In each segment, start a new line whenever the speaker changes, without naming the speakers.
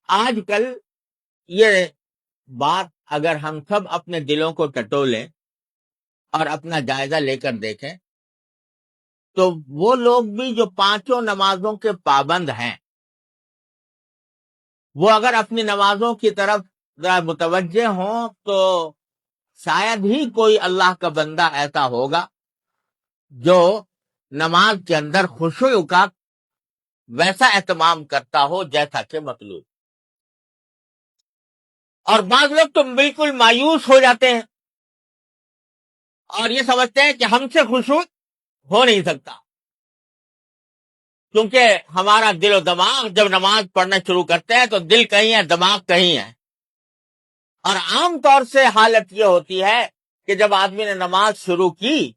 آج کل یہ بات اگر ہم سب اپنے دلوں کو ٹٹولیں اور اپنا جائزہ لے کر دیکھیں تو وہ لوگ بھی جو پانچوں نمازوں کے پابند ہیں وہ اگر اپنی نمازوں کی طرف ذرا متوجہ ہوں تو شاید ہی کوئی اللہ کا بندہ ایسا ہوگا جو نماز کے اندر خشوع کا ویسا اہتمام کرتا ہو جیسا کہ مطلوب. اور بعض لوگ تو بالکل مایوس ہو جاتے ہیں اور یہ سمجھتے ہیں کہ ہم سے خشوع ہو نہیں سکتا کیونکہ ہمارا دل و دماغ جب نماز پڑھنا شروع کرتے ہیں تو دل کہیں ہے دماغ کہیں ہے. اور عام طور سے حالت یہ ہوتی ہے کہ جب آدمی نے نماز شروع کی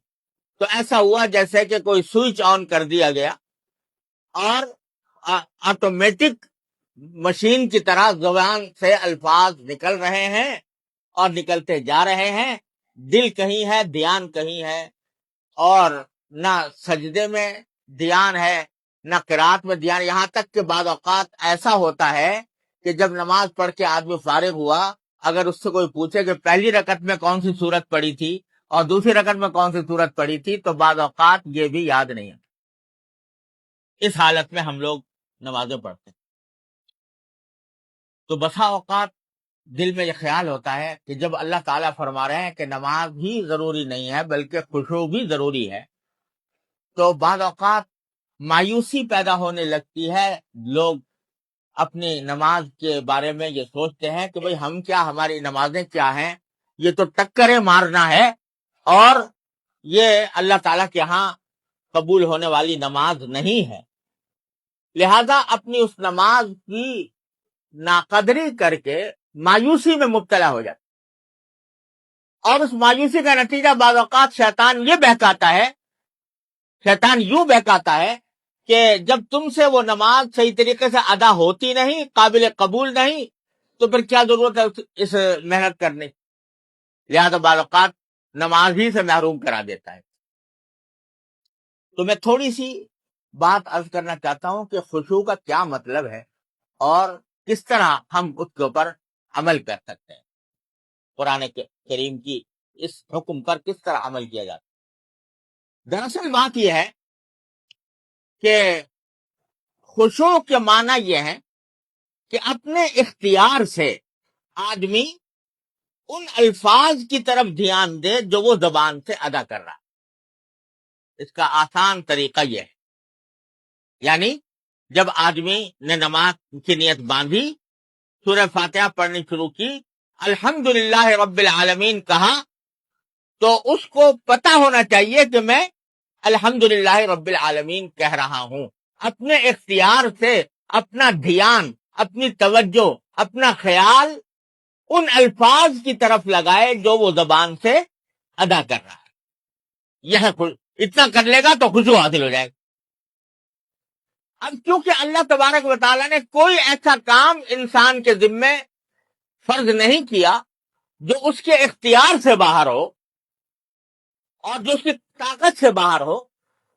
تو ایسا ہوا جیسے کہ کوئی سوئچ آن کر دیا گیا اور آٹومیٹک مشین کی طرح زبان سے الفاظ نکل رہے ہیں اور نکلتے جا رہے ہیں. دل کہیں ہے دھیان کہیں ہے اور نہ سجدے میں دھیان ہے نہ قرات میں دھیان. یہاں تک کہ بعض اوقات ایسا ہوتا ہے کہ جب نماز پڑھ کے آدمی فارغ ہوا اگر اس سے کوئی پوچھے کہ پہلی رکعت میں کون سی سورت پڑھی تھی اور دوسری رکعت میں کون سی سورت پڑھی تھی تو بعض اوقات یہ بھی یاد نہیں ہے. اس حالت میں ہم لوگ نمازیں پڑھتے ہیں. تو بسا اوقات دل میں یہ خیال ہوتا ہے کہ جب اللہ تعالیٰ فرما رہے ہیں کہ نماز بھی ضروری نہیں ہے بلکہ خشوع بھی ضروری ہے تو بعض اوقات مایوسی پیدا ہونے لگتی ہے. لوگ اپنی نماز کے بارے میں یہ سوچتے ہیں کہ بھئی ہم کیا ہماری نمازیں کیا ہیں یہ تو ٹکریں مارنا ہے اور یہ اللہ تعالیٰ کے ہاں قبول ہونے والی نماز نہیں ہے. لہذا اپنی اس نماز کی ناقدری کر کے مایوسی میں مبتلا ہو جاتا اور اس مایوسی کا نتیجہ بعض اوقات شیطان یوں بہکاتا ہے کہ جب تم سے وہ نماز صحیح طریقے سے ادا ہوتی نہیں قابل قبول نہیں تو پھر کیا ضرورت ہے اس محنت کرنے. لہذا بعض اوقات نماز ہی سے محروم کرا دیتا ہے. تو میں تھوڑی سی بات عرض کرنا چاہتا ہوں کہ خشوع کا کیا مطلب ہے اور کس طرح ہم اس کے اوپر عمل کر سکتے ہیں. قرآن کریم کی اس حکم پر کس طرح عمل کیا جاتا ہے. دراصل بات یہ ہے کہ خشوع کے معنی یہ ہے کہ اپنے اختیار سے آدمی ان الفاظ کی طرف دھیان دے جو وہ زبان سے ادا کر رہا ہے. اس کا آسان طریقہ یہ ہے یعنی جب آدمی نے نماز کی نیت باندھی سورہ فاتحہ پڑھنی شروع کی الحمدللہ رب العالمین کہا تو اس کو پتا ہونا چاہیے کہ میں الحمدللہ رب العالمین کہہ رہا ہوں. اپنے اختیار سے اپنا دھیان اپنی توجہ اپنا خیال ان الفاظ کی طرف لگائے جو وہ زبان سے ادا کر رہا ہے. یہ اتنا کر لے گا تو خشوع حاصل ہو جائے گا. اب کیونکہ اللہ تبارک و تعالیٰ نے کوئی ایسا کام انسان کے ذمے فرض نہیں کیا جو اس کے اختیار سے باہر ہو اور جو اس کی طاقت سے باہر ہو.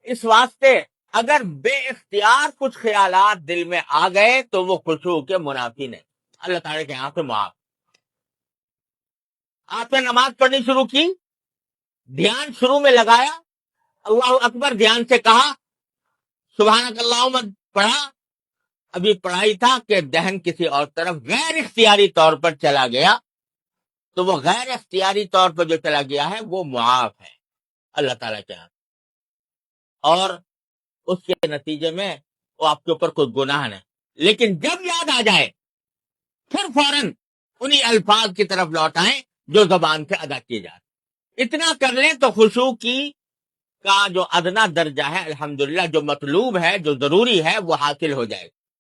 اس واسطے اگر بے اختیار کچھ خیالات دل میں آ گئے تو وہ خشوع کے منافی نہیں. اللہ تعالیٰ کے یہاں سے معاف. آپ نے نماز پڑھنی شروع کی دھیان شروع میں لگایا اللہ اکبر دھیان سے کہا سبحانک اللہم پڑھا ابھی پڑھائی تھا کہ ذہن کسی اور طرف غیر اختیاری طور پر چلا گیا تو وہ غیر اختیاری طور پر جو چلا گیا ہے وہ معاف ہے اللہ تعالیٰ کے ہاں اور اس کے نتیجے میں وہ آپ کے اوپر کوئی گناہ نہیں. لیکن جب یاد آ جائے پھر فوراً انہی الفاظ کی طرف لوٹائیں جو زبان سے ادا کیے جاتے. اتنا کر لیں تو خشوع کی کا جو ادنا درجہ ہے الحمدللہ جو مطلوب ہے جو ضروری ہے وہ حاصل ہو جائے گا.